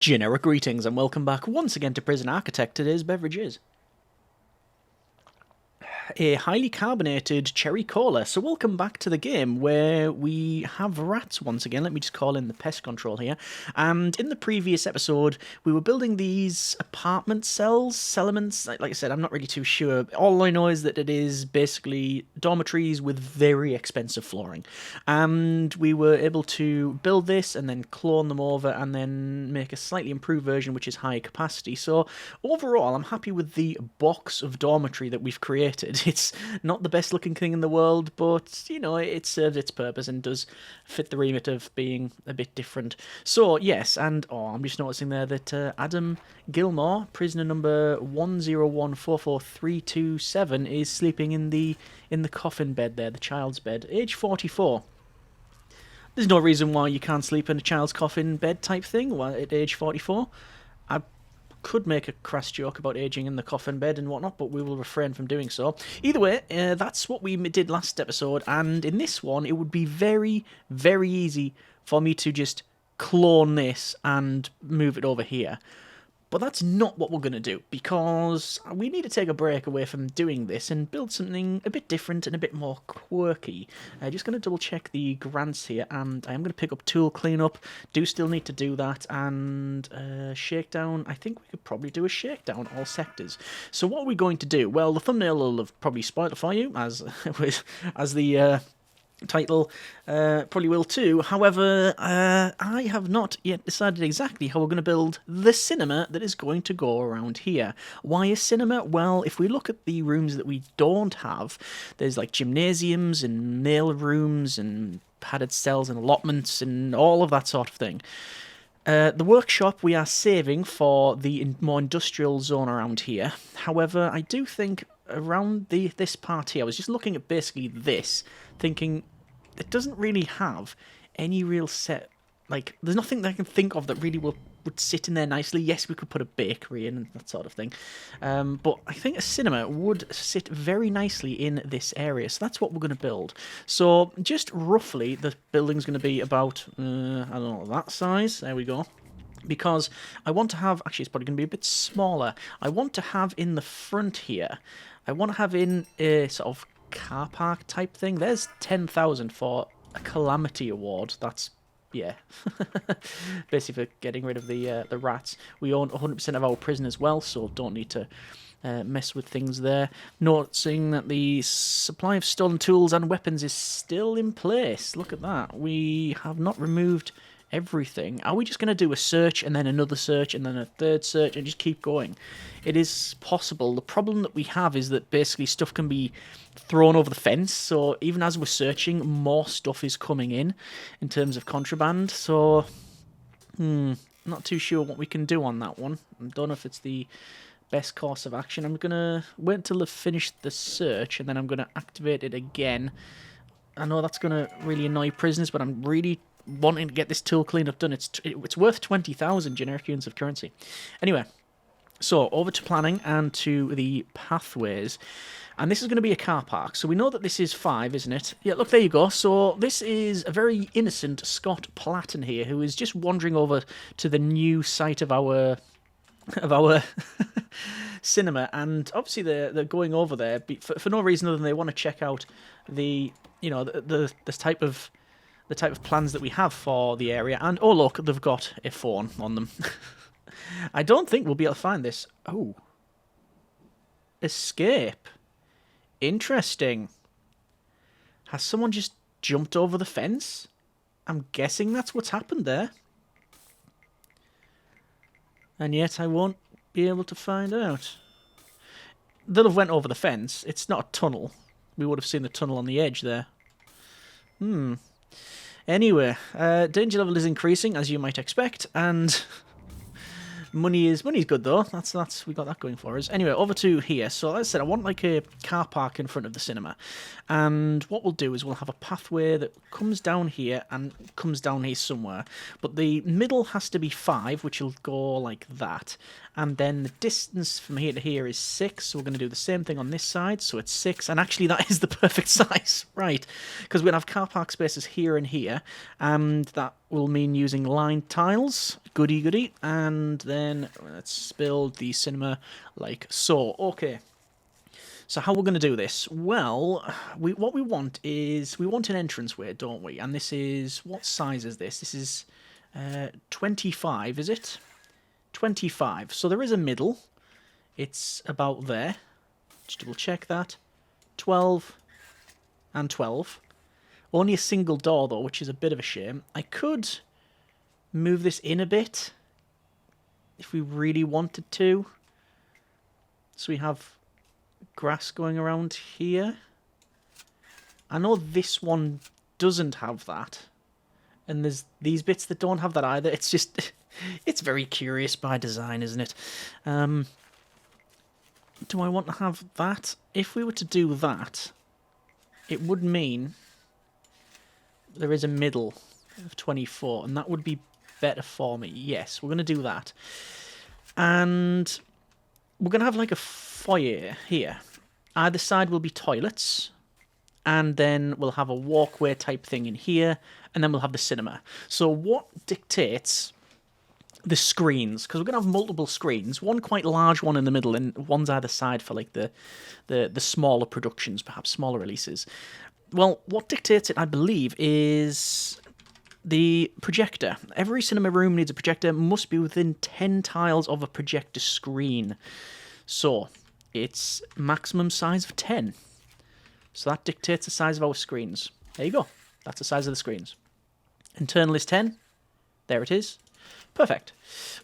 Generic greetings and welcome back once again to Prison Architect. Today's beverage is a highly carbonated cherry cola. So welcome back to the game where we have rats once again. Let me just call in the pest control here. And in the previous episode, we were building these apartment cells, settlements. Like I said, I'm not really too sure. All I know is that it is basically dormitories with very expensive flooring. And we were able to build this and then clone them over and then make a slightly improved version which is higher capacity. So overall, I'm happy with the box of dormitory that we've created. It's not the best looking thing in the world, but, you know, it serves its purpose and does fit the remit of being a bit different. So, yes, and, I'm just noticing there that Adam Gilmore, prisoner number 1014437, is sleeping in the coffin bed there, the child's bed, age 44. There's no reason why you can't sleep in a child's coffin bed type thing at age 44. I could make a crass joke about aging in the coffin bed and whatnot, but we will refrain from doing so. Either way, that's what we did last episode, and in this one, it would be very, very easy for me to just clone this and move it over here. But that's not what we're going to do, because we need to take a break away from doing this and build something a bit different and a bit more quirky. Just going to double check the grants here, and I am going to pick up tool cleanup. Do still need to do that, and shakedown. I think we could probably do a shakedown, all sectors. So what are we going to do? Well, the thumbnail will have probably spoiled it for you, as the title probably will too. However, I have not yet decided exactly how we're going to build the cinema that is going to go around here. Why a cinema? Well, if we look at the rooms that we don't have, there's like gymnasiums and mail rooms and padded cells and allotments and all of that sort of thing. The workshop we are saving for the more industrial zone around here. However, I do think around this part here, I was just looking at basically this, thinking it doesn't really have any real set, like, there's nothing that I can think of that really would sit in there nicely. Yes, we could put a bakery in and that sort of thing, but I think a cinema would sit very nicely in this area, so that's what we're going to build. So just roughly, the building's going to be about, I don't know, that size. There we go. Because I want to have, actually it's probably going to be a bit smaller, I want to have in the front here, I want to have in a sort of car park type thing. There's 10,000 for a calamity award. That's, yeah, basically for getting rid of the rats. We own 100% of our prison as well, so don't need to mess with things there. Noticing that the supply of stolen tools and weapons is still in place. Look at that. We have not removed everything. Are we just going to do a search and then another search and then a third search and just keep going? It is possible. The problem that we have is that basically stuff can be thrown over the fence, so even as we're searching, more stuff is coming in terms of contraband, so not too sure what we can do on that one. I don't know if it's the best course of action. I'm going to wait until I've finished the search and then I'm going to activate it again. I know that's going to really annoy prisoners, but I'm really wanting to get this tool cleanup done. It's worth 20,000 generic units of currency. Anyway, so over to planning and to the pathways. And this is going to be a car park. So we know that this is 5, isn't it? Yeah, look, there you go. So this is a very innocent Scott Platten here, who is just wandering over to the new site of our cinema, and obviously they're going over there for no reason other than they want to check out the type of plans that we have for the area. And oh look, they've got a phone on them. I don't think we'll be able to find this. Oh, escape. Interesting. Has someone just jumped over the fence? I'm guessing that's what's happened there. And yet I won't be able to find out. They'll have went over the fence. It's not a tunnel. We would have seen the tunnel on the edge there. Anyway, danger level is increasing, as you might expect, and money's good though. That's we got that going for us. Anyway, over to here. So as I said, I want like a car park in front of the cinema, and what we'll do is we'll have a pathway that comes down here and comes down here somewhere, but the middle has to be 5, which will go like that, and then the distance from here to here is 6, so we're going to do the same thing on this side, so it's 6, and actually that is the perfect size, right, because we're going to have car park spaces here and here, and that will mean using lined tiles. Goody goody. And then let's build the cinema like so. Okay. So how we're going to do this? Well, what we want is, we want an entranceway, don't we? And this is, what size is this? This is 25, is it? 25. So there is a middle. It's about there. Just double check that. 12 and 12. Only a single door, though, which is a bit of a shame. I could move this in a bit if we really wanted to. So we have grass going around here. I know this one doesn't have that. And there's these bits that don't have that either. It's just... it's very curious by design, isn't it? Do I want to have that? If we were to do that, it would mean there is a middle of 24, and that would be better for me. Yes, we're going to do that. And we're going to have like a foyer here. Either side will be toilets, and then we'll have a walkway type thing in here, and then we'll have the cinema. So what dictates the screens? Because we're going to have multiple screens, one quite large one in the middle, and one's either side for like the smaller productions, perhaps smaller releases. Well, what dictates it, I believe, is the projector. Every cinema room needs a projector, must be within 10 tiles of a projector screen. So it's maximum size of 10. So that dictates the size of our screens. There you go. That's the size of the screens. Internal is 10. There it is. Perfect.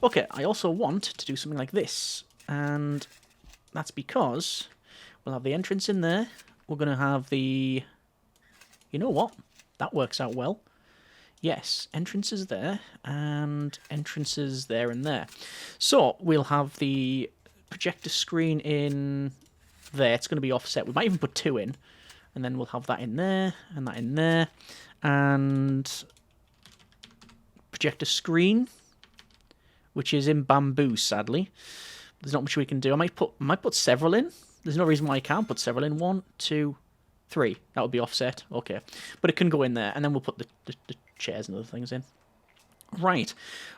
Okay, I also want to do something like this. And that's because we'll have the entrance in there. We're going to have the... You know what? That works out well. Yes, entrances there, and entrances there and there. So we'll have the projector screen in there. It's going to be offset. We might even put 2 in, and then we'll have that in there, and that in there, and projector screen, which is in bamboo, sadly. There's not much we can do. I might put several in. There's no reason why I can't put several in. 1, 2, 3. That would be offset. Okay. But it can go in there, and then we'll put the chairs and other things in. Right.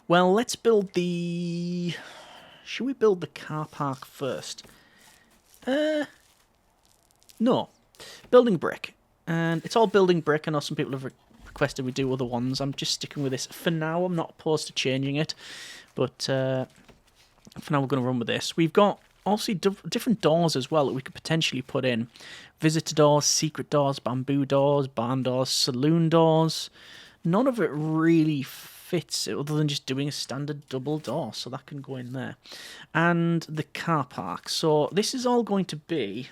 Well, let's build the... Should we build the car park first? No. Building brick. And it's all building brick. I know some people have requested we do other ones. I'm just sticking with this. For now, I'm not opposed to changing it. But for now, we're going to run with this. We've got also different doors as well that we could potentially put in. Visitor doors, secret doors, bamboo doors, barn doors, saloon doors. None of it really fits other than just doing a standard double door, so that can go in there. And the car park. So this is all going to be...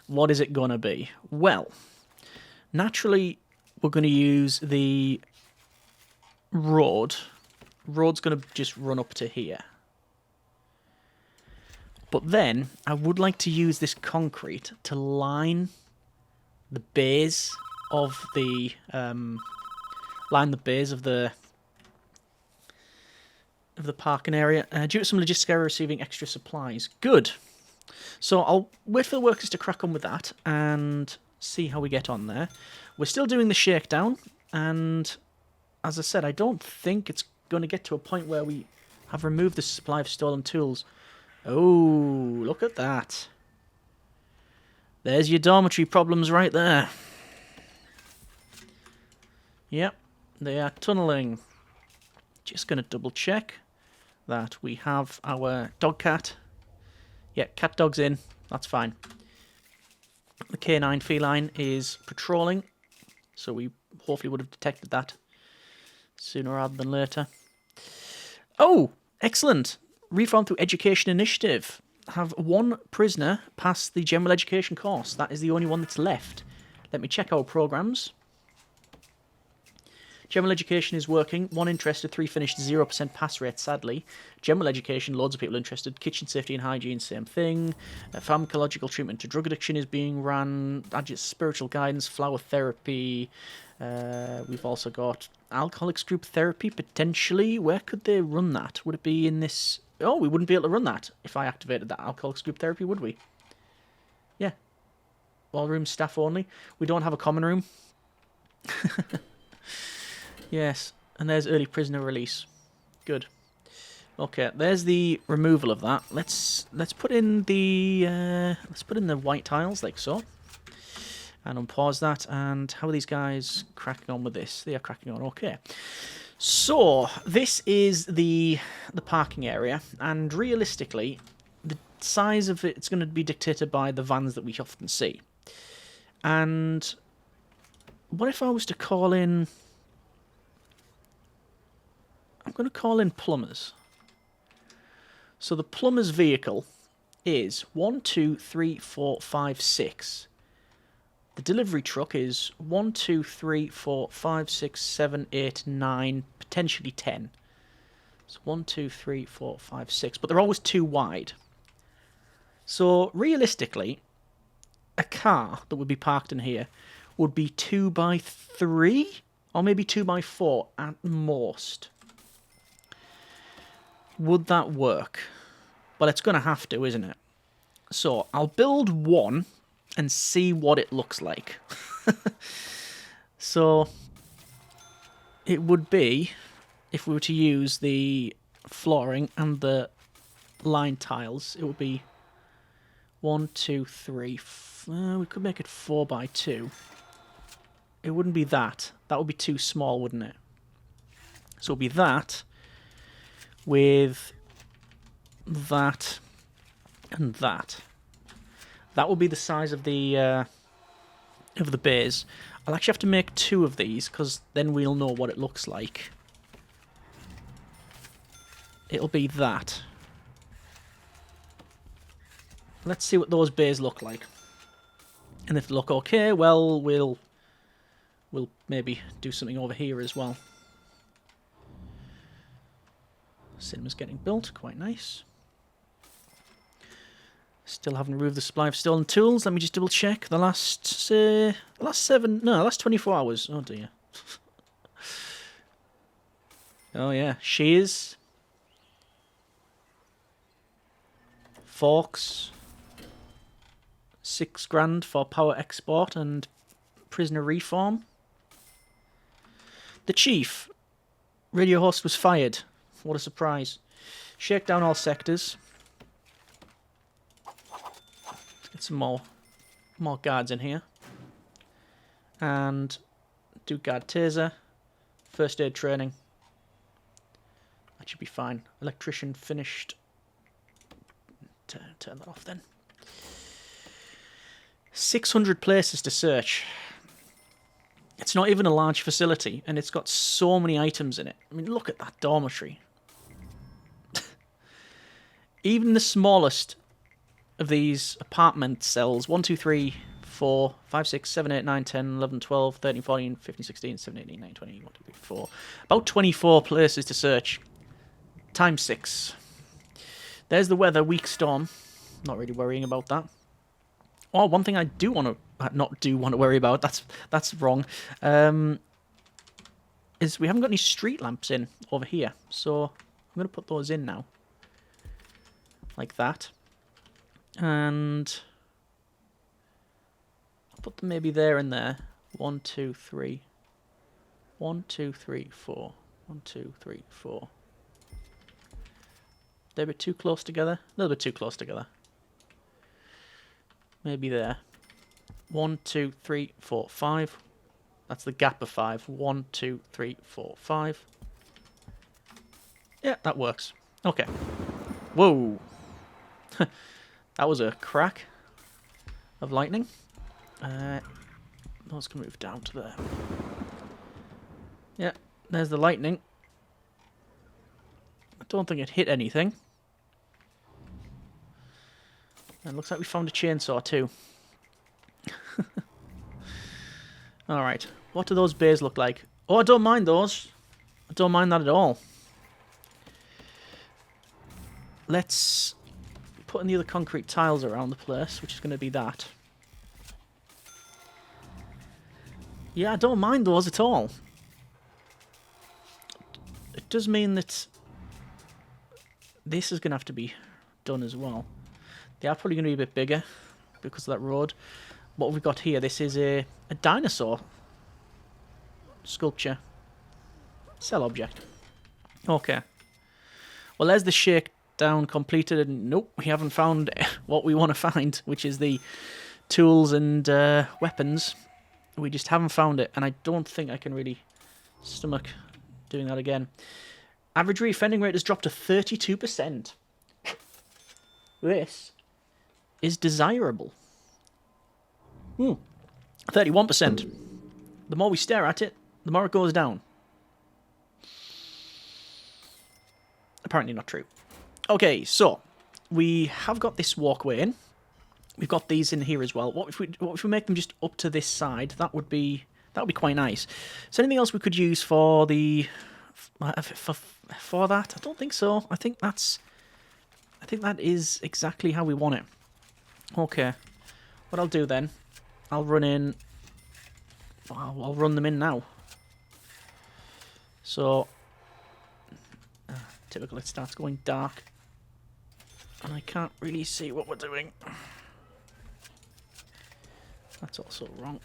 What is it going to be? Well, naturally, we're going to use the road. Road's going to just run up to here. But then, I would like to use this concrete to line the bays of the... line the bays of the parking area. Due to some logistic error, receiving extra supplies. Good. So I'll wait for the workers to crack on with that and see how we get on there. We're still doing the shakedown, and as I said, I don't think it's going to get to a point where we have removed the supply of stolen tools. Oh, look at that. There's your dormitory problems right there. Yep, they are tunneling. Just going to double check that we have our dog cat. Yeah, cat dog's in. That's fine. The canine feline is patrolling, so we hopefully would have detected that sooner rather than later. Oh, excellent. Reform through education initiative. Have 1 prisoner pass the general education course. That is the only one that's left. Let me check our programs. General education is working. 1 interested, 3 finished, 0% pass rate, sadly. General education, loads of people interested. Kitchen safety and hygiene, same thing. Pharmacological treatment to drug addiction is being run. Spiritual guidance, flower therapy. We've also got alcoholics group therapy, potentially. Where could they run that? Would it be in this... Oh, we wouldn't be able to run that if I activated that alcoholics group therapy, would we? Yeah. Ballroom staff only. We don't have a common room. Yes, and there's early prisoner release. Good. Okay, there's the removal of that. Let's put in the white tiles like so, and unpause that. And how are these guys cracking on with this? They are cracking on. Okay. So this is the parking area, and realistically, the size of it's going to be dictated by the vans that we often see. And what if I was to call in? I'm going to call in plumbers. So the plumber's vehicle is 1, 2, 3, 4, 5, 6. The delivery truck is 1, 2, 3, 4, 5, 6, 7, 8, 9, potentially 10. So 1, 2, 3, 4, 5, 6. But they're always too wide. So realistically, a car that would be parked in here would be 2 by 3 or maybe 2 by 4 at most. Would that work? Well, it's going to have to, isn't it? So I'll build one and see what it looks like. So it would be, if we were to use the flooring and the line tiles, it would be 1, 2, 3. We could make it 4 by 2. It wouldn't be that. That would be too small, wouldn't it? So it would be that with that and that. That will be the size of the bays. I'll actually have to make 2 of these, because then we'll know what it looks like. It'll be that. Let's see what those bays look like. And if they look okay, well, we'll maybe do something over here as well. Cinema's getting built, quite nice. Still haven't removed the supply of stolen tools. Let me just double check. The last 24 hours. Oh dear. Oh yeah, shears, forks, $6,000 for power export and prisoner reform. The chief, radio host, was fired. What a surprise. Shake down all sectors. Let's get some more guards in here. And do guard taser. First aid training. That should be fine. Electrician finished. Turn that off then. 600 places to search. It's not even a large facility, and it's got so many items in it. I mean, look at that dormitory. Even the smallest of these apartment cells, 1, 2, 3, 4, 5, 6, 7, 8, 9, 10, 11, 12, 13, 14, 15, 16, 17, 18, 19, 20, 1, 2, 3, 4. About 24 places to search. Times 6. There's the weather, weak storm. Not really worrying about that. Oh, one thing I do want to worry about. That's wrong. Is we haven't got any street lamps in over here, so I'm going to put those in now, like that, and I'll put them maybe there and there. 1, 2, 3. 1, 2, 3, 4. 1, 2, 3, 4. They're a bit too close together. A little bit too close together. Maybe there. 1, 2, 3, 4, 5. That's the gap of 5. 1, 2, 3, 4, 5. Yeah, that works. Okay. Whoa. That was a crack of lightning. Those can move down to there. Yeah, there's the lightning. I don't think it hit anything. And looks like we found a chainsaw too. Alright, what do those bays look like? Oh, I don't mind those. I don't mind that at all. Let's put in the other concrete tiles around the place, which is going to be that. Yeah, I don't mind those at all. It does mean that this is going to have to be done as well. They are probably going to be a bit bigger because of that road. What have we got here? This is a dinosaur sculpture. Sell object. Okay. Well, there's the shakedown completed, and nope, we haven't found what we want to find, which is the tools and weapons. We just haven't found it, and I don't think I can really stomach doing that again. Average reoffending rate has dropped to 32%. This is desirable. 31%. The more we stare at it, the more it goes down. Apparently not true. Okay, so we have got this walkway in. We've got these in here as well. What if we make them just up to this side? That would be quite nice. Is there anything else we could use for the for that? I don't think so. I think that is exactly how we want it. Okay. What I'll do then, I'll run in. I'll run them in now. So, typical, it starts going dark. And I can't really see what we're doing. That's also wrong.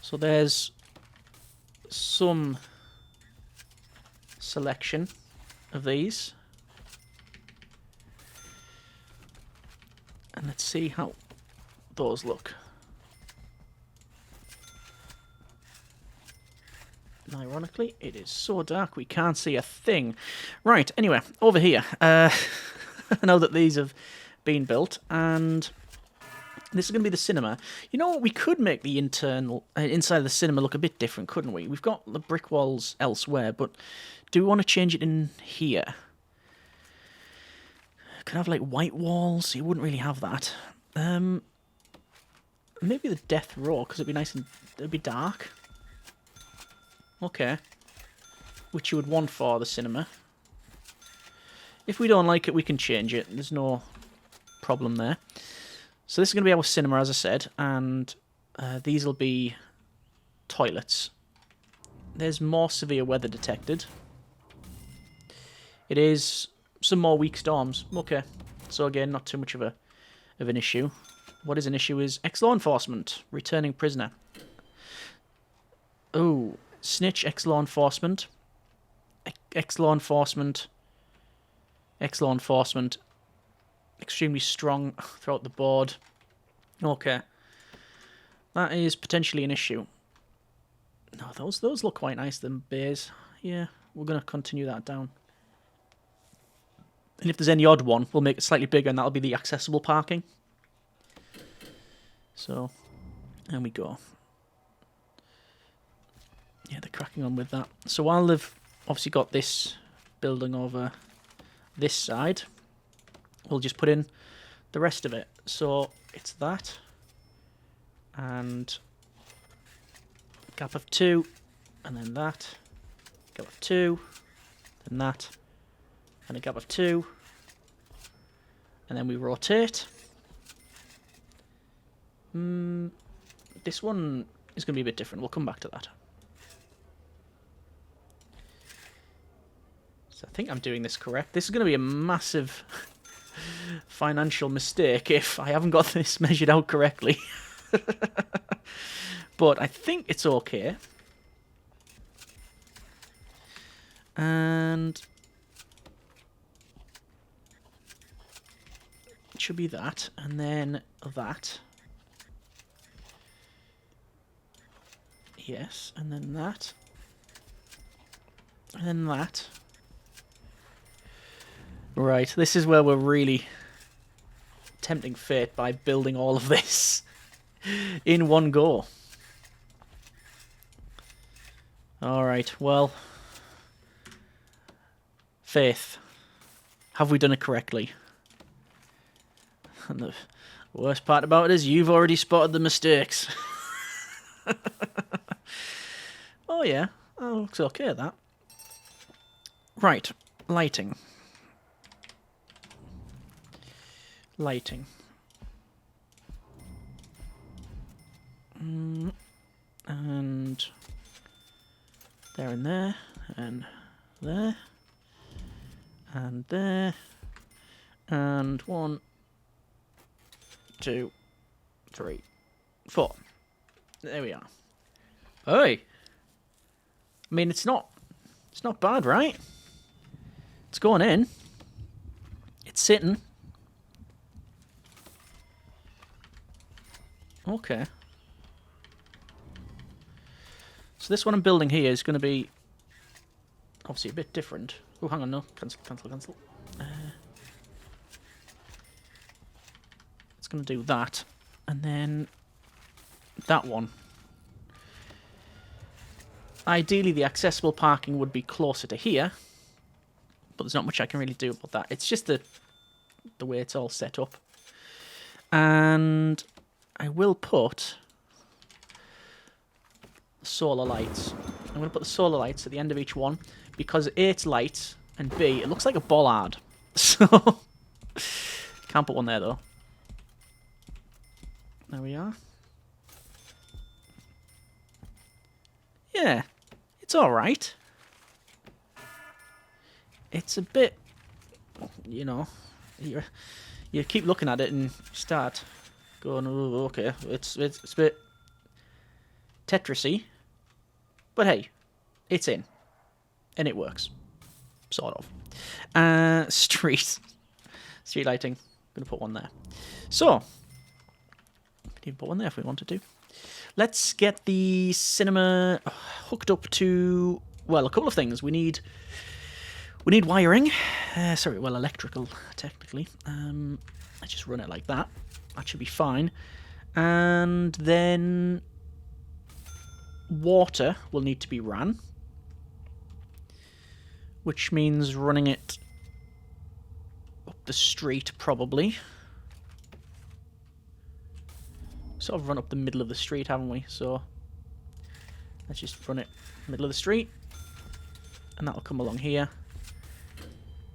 So there's some selection of these. And let's see how those look. And ironically, it is so dark we can't see a thing. Right, anyway, over here. I know that these have been built, and this is going to be the cinema. You know what? We could make the internal inside of the cinema look a bit different, couldn't we? We've got the brick walls elsewhere, but do we want to change it in here? Could have like white walls. You wouldn't really have that. Maybe the death row, because it'd be nice and it'd be dark. Okay. Which you would want for the cinema. If we don't like it, we can change it. There's no problem there. So this is going to be our cinema, as I said, and these will be toilets. There's more severe weather detected. It is some more weak storms. Okay. So again, not too much of an issue. What is an issue is ex-law enforcement, returning prisoner. Oh, snitch, ex-law enforcement. Ex-law enforcement. Ex-law enforcement. Extremely strong throughout the board. Okay. That is potentially an issue. No, those look quite nice, them bays. Yeah, we're going to continue that down. And if there's any odd one, we'll make it slightly bigger, and that'll be the accessible parking. So, there we go. Yeah, they're cracking on with that. So while they've obviously got this building over this side, we'll just put in the rest of it. So it's that, and gap of 2, and then that, gap of 2, then that, and a gap of 2, and then we rotate. This one is going to be a bit different. We'll come back to that. So I think I'm doing this correct. This is going to be a massive financial mistake if I haven't got this measured out correctly. But I think it's okay. And it should be that, and then that. Yes, and then that. And then that. Right, this is where we're really tempting fate by building all of this in one go. Alright, well. Faith. Have we done it correctly? And the worst part about it is you've already spotted the mistakes. Oh yeah, that looks okay, that. Right, lighting. Lighting. And there and there, and there, and there, and 1, 2, 3, 4. There we are. Hey. I mean, it's not bad, right? It's going in. It's sitting. Okay. So this one I'm building here is going to be obviously a bit different. Oh, hang on, no. Cancel. It's going to do that. And then that one. Ideally, the accessible parking would be closer to here. But there's not much I can really do about that. It's just the way it's all set up. And I will put solar lights. I'm going to put the solar lights at the end of each one because A, it's light, and B, it looks like a bollard. So, can't put one there though. There we are. Yeah, it's alright. It's a bit, you know, you keep looking at it and start going, oh, okay, it's a bit Tetrisy. But hey, it's in. And it works. Sort of. Street lighting. I'm going to put one there. So, we can even put one there if we wanted to. Let's get the cinema hooked up to, well, a couple of things. We need wiring. Electrical, technically. Let's just run it like that. That should be fine. And then water will need to be ran, which means running it up the street, probably. Sort of run up the middle of the street, haven't we? So let's just run it middle of the street, and that'll come along here.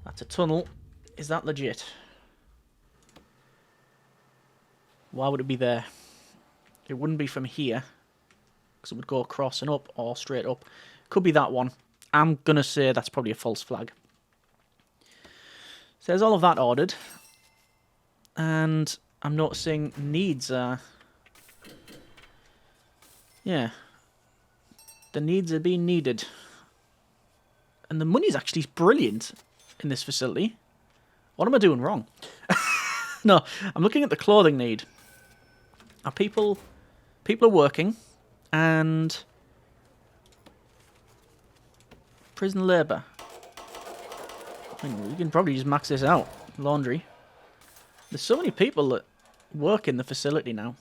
That's a tunnel. Is that legit? Why would it be there? It wouldn't be from here, because it would go across and up or straight up. Could be that one. I'm going to say that's probably a false flag. So there's all of that ordered. And I'm noticing needs are... Yeah. The needs are being needed. And the money's actually brilliant in this facility. What am I doing wrong? No, I'm looking at the clothing need. Are people are working, and prison labour. I mean, we can probably just max this out. Laundry. There's so many people that work in the facility now.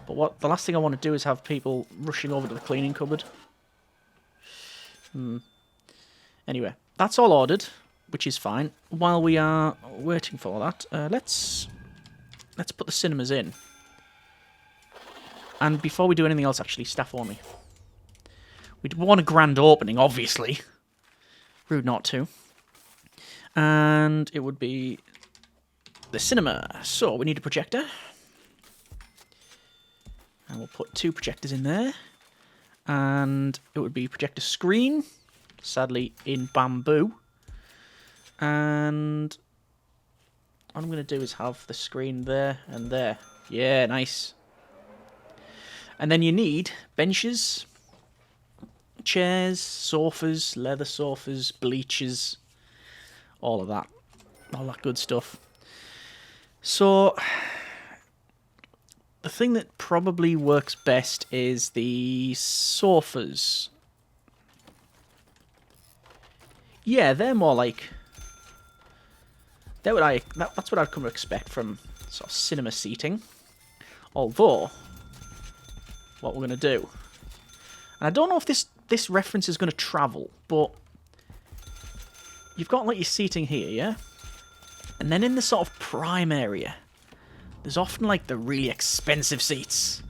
But the last thing I want to do is have people rushing over to the cleaning cupboard. Anyway, that's all ordered, which is fine. While we are waiting for that, let's put the cinemas in. And before we do anything else, actually, staff only. We'd want a grand opening, obviously. Rude not to. And it would be the cinema. So we need a projector. And we'll put 2 projectors in there. And it would be projector screen. Sadly, in bamboo. And what I'm going to do is have the screen there and there. Yeah, nice. And then you need benches, chairs, sofas, leather sofas, bleachers, all of that. All that good stuff. So, the thing that probably works best is the sofas. Yeah, they're more like... That's what I'd come to expect from sort of cinema seating. Although, what we're going to do... And I don't know if this reference is going to travel, but... You've got like your seating here, yeah? And then in the sort of prime area, there's often like the really expensive seats.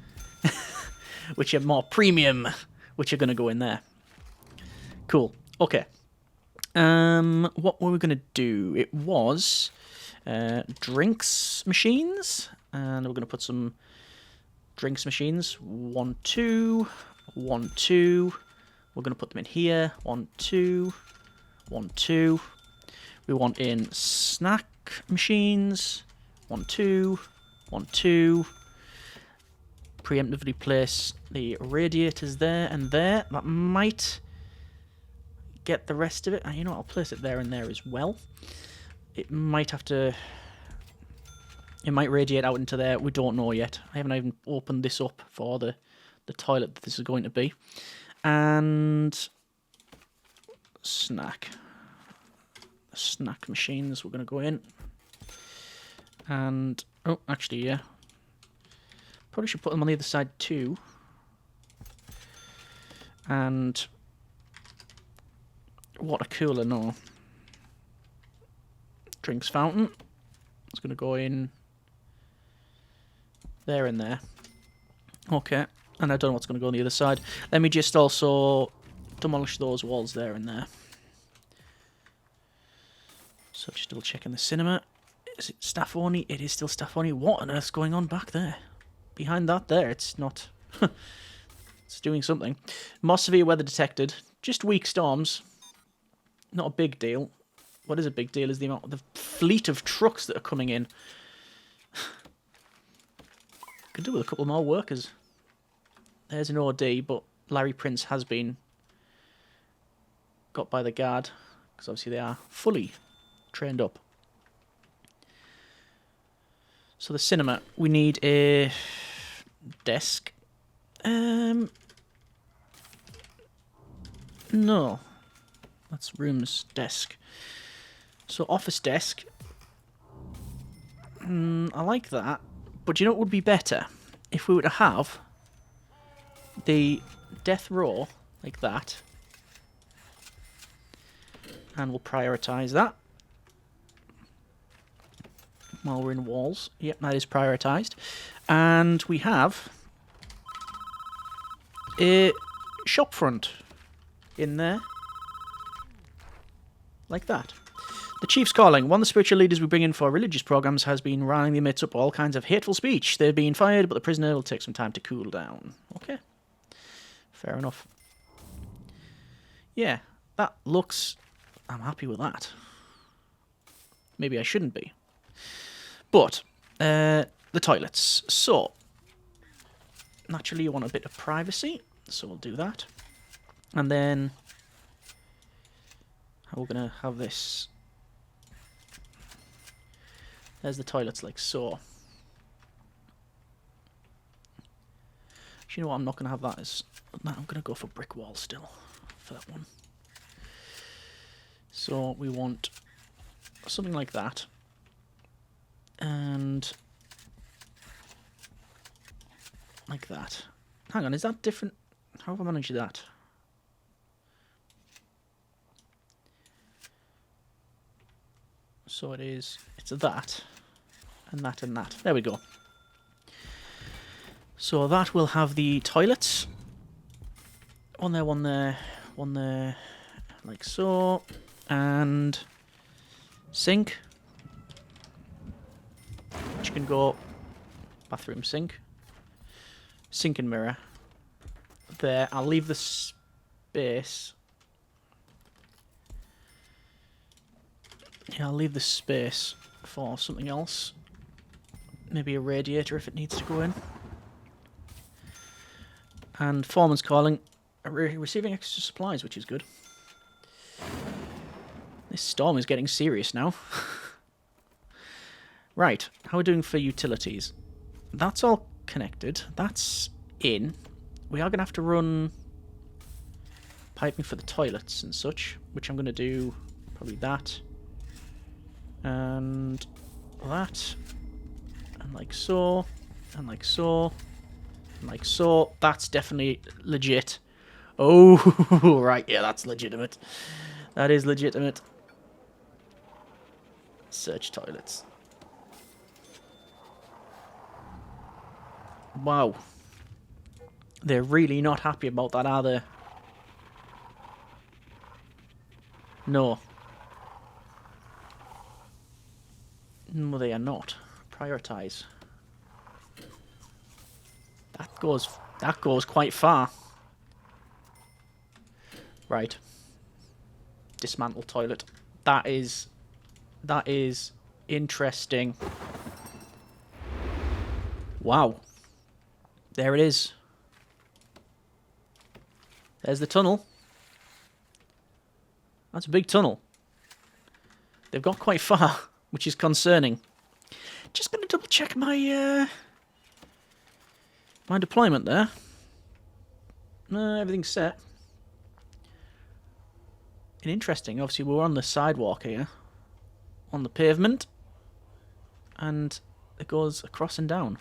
Which are more premium, which are going to go in there. Cool. Okay. What were we going to do? It was drinks machines. And we're going to put some drinks machines. 1, 2, 1, 2. We're going to put them in here. 1, 2, 1, 2. We want in snack machines. 1, 2, 1, 2. preemptively place the radiators there and there. That might get the rest of it. You know what, I'll place it there and there as well. It might have to... It might radiate out into there. We don't know yet. I haven't even opened this up for the toilet that this is going to be. And... snack. Snack machines we're going to go in. And... oh, actually, yeah. Probably should put them on the other side too. And... water cooler, no. Drinks fountain. It's going to go in there and there. Okay. And I don't know what's going to go on the other side. Let me just also demolish those walls there and there. So just double checking the cinema. Is it staff only? It is still staff only. What on earth's going on back there? Behind that there, it's not... it's doing something. More severe weather detected. Just weak storms. Not a big deal. What is a big deal is the amount of the fleet of trucks that are coming in. Could do with a couple more workers. There's an OD, but Larry Prince has been got by the guard, because obviously they are fully trained up. So the cinema, we need a desk. No. That's room's desk. So office desk. I like that. But you know what would be better? If we were to have the death row like that. And we'll prioritise that. While we're in walls. Yep, that is prioritised. And we have a shop front in there. Like that. The Chief's calling. One of the spiritual leaders we bring in for religious programs has been riling the inmates up all kinds of hateful speech. They're being fired, but the prisoner will take some time to cool down. Okay. Fair enough. Yeah, that looks... I'm happy with that. Maybe I shouldn't be. But, the toilets. So, naturally you want a bit of privacy, so we'll do that. And then, how we're going to have this... There's the toilets like so. Actually, you know what? I'm not going to have that as... I'm going to go for brick wall still for that one. So we want something like that. And like that. Hang on, is that different? How have I managed that? So it's that, and that, and that. There we go. So that will have the toilets. One there, one there, one there, like so. And sink. Which can go bathroom sink. Sink and mirror. There. I'll leave the space. Yeah, I'll leave the space for something else. Maybe a radiator if it needs to go in. And foreman's calling. Receiving extra supplies, which is good. This storm is getting serious now. Right, how are we doing for utilities? That's all connected. That's in. We are going to have to run piping for the toilets and such, which I'm going to do probably that. And that. And like so. And like so. And like so. That's definitely legit. Oh, right. Yeah, that's legitimate. That is legitimate. Search toilets. Wow. They're really not happy about that, are they? No. No, they are not. Prioritize. That goes quite far. Right. Dismantle toilet. That is interesting. Wow. There it is. There's the tunnel. That's a big tunnel. They've got quite far, which is concerning. Just going to double check my my deployment there. Everything's set. And interesting, obviously we're on the sidewalk here. On the pavement. And it goes across and down.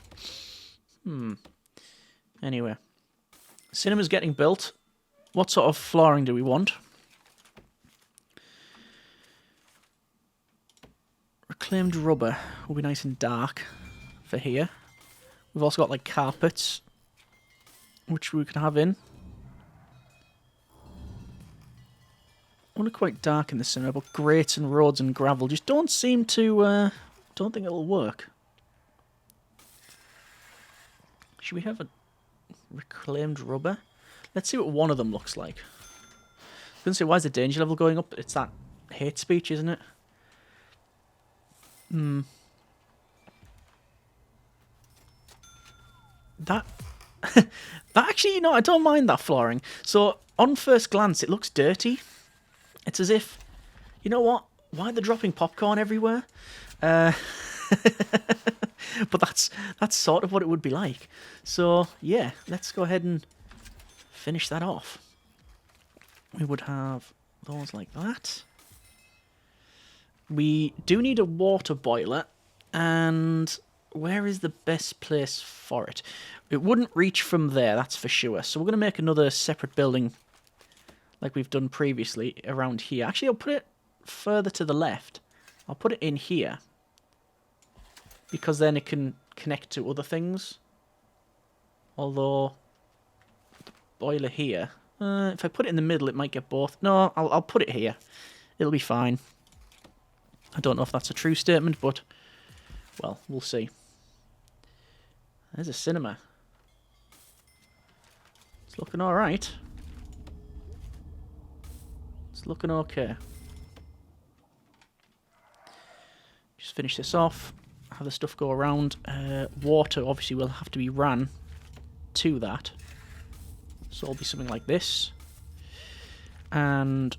Anyway. Cinema's getting built. What sort of flooring do we want? Reclaimed rubber will be nice and dark for here. We've also got like carpets, which we can have in. I want it quite dark in the cinema, but grates and roads and gravel just don't seem to, don't think it'll work. Should we have a reclaimed rubber? Let's see what one of them looks like. I was going to say, why is the danger level going up? It's that hate speech, isn't it? That actually, you know, I don't mind that flooring. So, on first glance, it looks dirty. It's as if, you know what? Why are they dropping popcorn everywhere? But that's sort of what it would be like. So, yeah, let's go ahead and finish that off. We would have those like that. We do need a water boiler, and where is the best place for it? It wouldn't reach from there, that's for sure. So we're going to make another separate building like we've done previously around here. Actually, I'll put it further to the left. I'll put it in here, because then it can connect to other things. Although, the boiler here, if I put it in the middle, it might get both. No, I'll put it here. It'll be fine. I don't know if that's a true statement, but, well, we'll see. There's a cinema. It's looking alright. It's looking okay. Just finish this off. Have the stuff go around. Water, obviously, will have to be ran to that. So it'll be something like this. And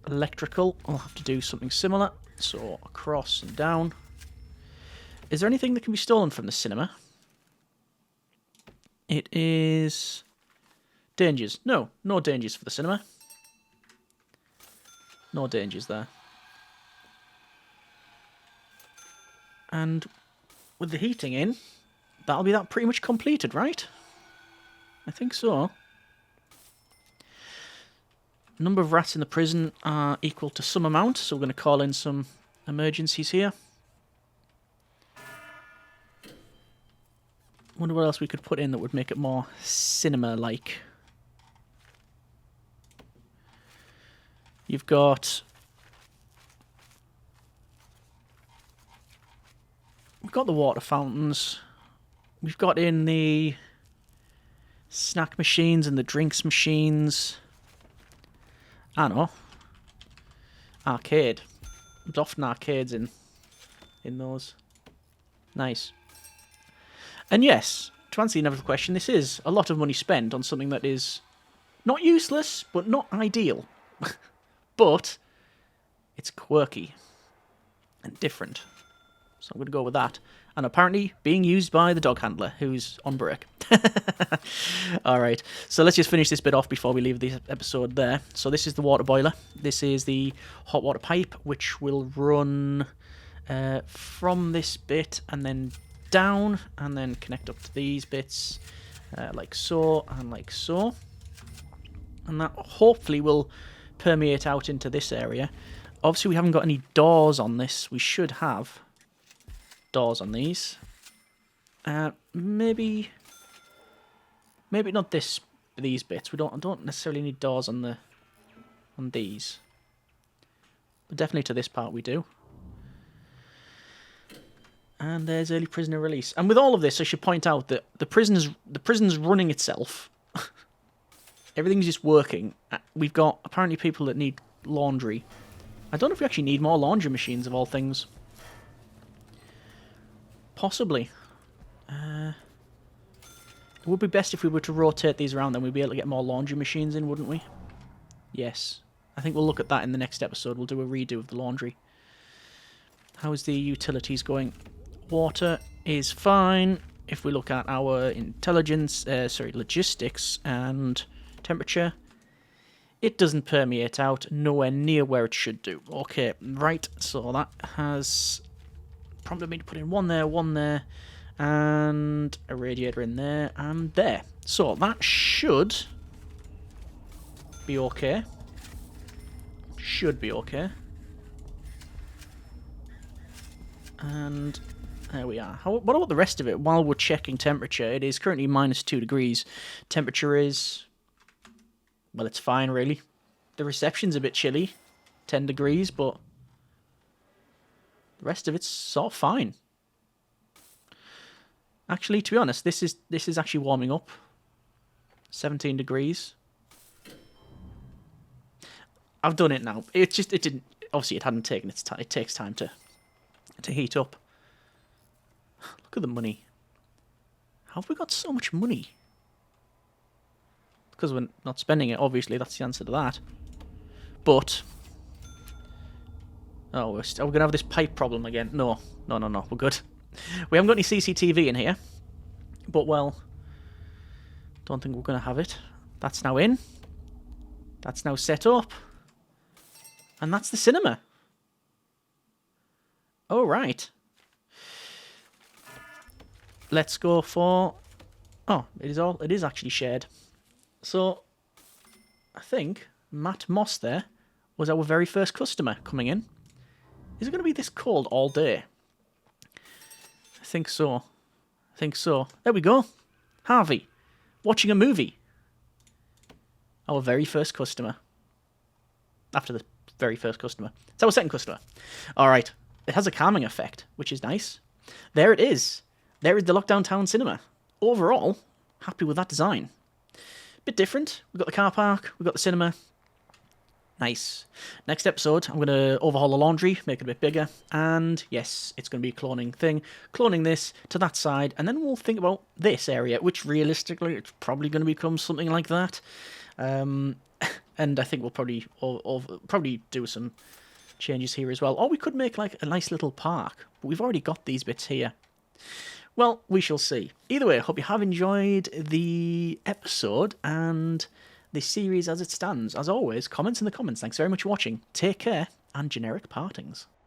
electrical, I'll have to do something similar. So, across and down. Is there anything that can be stolen from the cinema? It is... dangers. No, no dangers for the cinema. No dangers there. And with the heating in, that'll be that pretty much completed, right? I think so. Number of rats in the prison are equal to some amount, so we're going to call in some emergencies here. Wonder what else we could put in that would make it more cinema-like. You've got... we've got the water fountains. We've got in the snack machines and the drinks machines. I don't know. Arcade. There's often arcades in those. Nice. And yes, to answer the inevitable question, this is a lot of money spent on something that is not useless, but not ideal. But it's quirky and different. So I'm going to go with that. And apparently being used by the dog handler, who's on break. Alright, so let's just finish this bit off before we leave the episode there. So this is the water boiler. This is the hot water pipe, which will run from this bit and then down, and then connect up to these bits, like so and like so. And that hopefully will permeate out into this area. Obviously we haven't got any doors on this. We should have doors on these. Maybe not these bits. I don't necessarily need doors on these. But definitely to this part we do. And there's early prisoner release. And with all of this, I should point out that the prison's running itself. Everything's just working. We've got apparently people that need laundry. I don't know if we actually need more laundry machines of all things. Possibly. It would be best if we were to rotate these around, then we'd be able to get more laundry machines in, wouldn't we? Yes. I think we'll look at that in the next episode. We'll do a redo of the laundry. How is the utilities going? Water is fine. If we look at our logistics and temperature, it doesn't permeate out, nowhere near where it should do. Okay, right, so that has prompted me to put in one there, and a radiator in there, and there. So that should be okay. Should be okay. And there we are. What about the rest of it? While we're checking temperature, it is currently -2 degrees. Temperature is... well, it's fine, really. The reception's a bit chilly. 10 degrees, but... the rest of it's sort of fine. Actually, to be honest, this is actually warming up. 17 degrees. I've done it now. It didn't... obviously, it hadn't taken its time. It takes time to heat up. Look at the money. How have we got so much money? Because we're not spending it, obviously. That's the answer to that. But... oh, we're going to have this pipe problem again. No. We're good. We haven't got any CCTV in here. But, well... don't think we're going to have it. That's now in. That's now set up. And that's the cinema. Oh, right. Let's go for... oh, it is actually shared. So, I think Matt Moss there was our very first customer coming in. Is it going to be this cold all day? I think so. There we go. Harvey, watching a movie. Our very first customer. After the very first customer. It's our second customer. All right. It has a calming effect, which is nice. There it is. There is the Lockdown Town Cinema. Overall, happy with that design. Bit different. We've got the car park. We've got the cinema. Nice. Next episode, I'm going to overhaul the laundry, make it a bit bigger. And yes, it's going to be a cloning thing. Cloning this to that side. And then we'll think about this area, which realistically, it's probably going to become something like that. And I think we'll probably do some changes here as well. Or we could make like a nice little park. But we've already got these bits here. Well, we shall see. Either way, I hope you have enjoyed the episode and the series as it stands. As always, comments in the comments. Thanks very much for watching. Take care, and generic partings.